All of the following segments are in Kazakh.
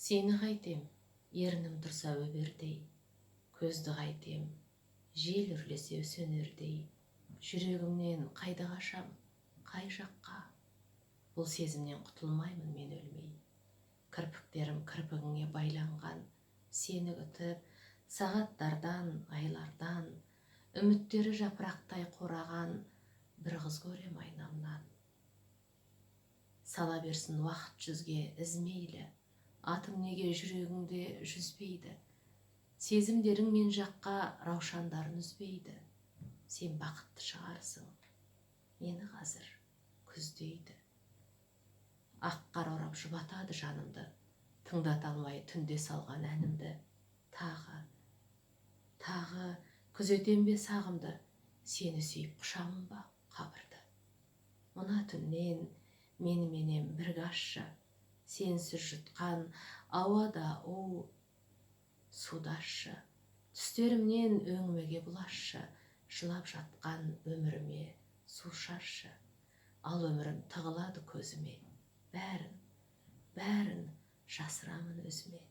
Сені қайтем, ернім тұрса өбердей, көзді қайтем, жел үрлесе сөнердей, жүрегімнен қайда қашам, қай жаққа, бұл сезімнен құтылмаймын мен өлмей. Кірпіктерім кірпігіңе байланған, сені күтіп, сағаттардан, айлардан, үміттері жапырақтай қораған, бір қыз көрем айнамнан. Сала берсін уақыт жүзге ізмейлі, атың неге жүрегіңде жүзбейді. Сезімдерің мен жаққа раушандарын үзбейді. Сен бақытты шығарсың, мені қазір күздейді. Ақ қар орап жұбатады жанымды, тыңдата алмай түнде салған әнімді. Тағы күзетем бе сағымды, сені сүйіп құшамын ба қабырды. Мына түннен меніменен бірге ашшы, сенсіз жұтқан ауада у, судашы. Түстерімнен өңімеге бұлашы, жылап жатқан өміріме су шаршы. Ал өмірім тығылады көзіме, бәрін жасырамын өзіме.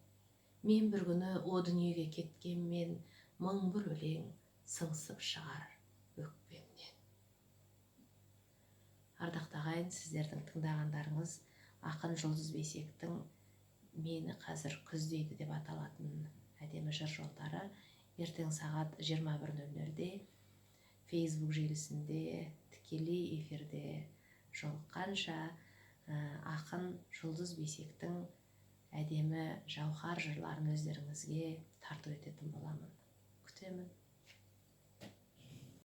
Мен бір күні о дүниеге кеткенмен, мың бір өлең сыңсып шығар өкпемнен. Ардақты ағайын, сіздердің тыңдағандарыңыз ақын Жұлдыз Бейсектің «Мені қазір күздейді» деп аталатын әдемі жыр жолдары ертең сағат 21:00-де Facebook желісінде тікелей эфирде жолыққанша ақын Жұлдыз Бейсектің әдемі жауһар жырларын өздеріңізге тарту ететін боламын. Күтемін.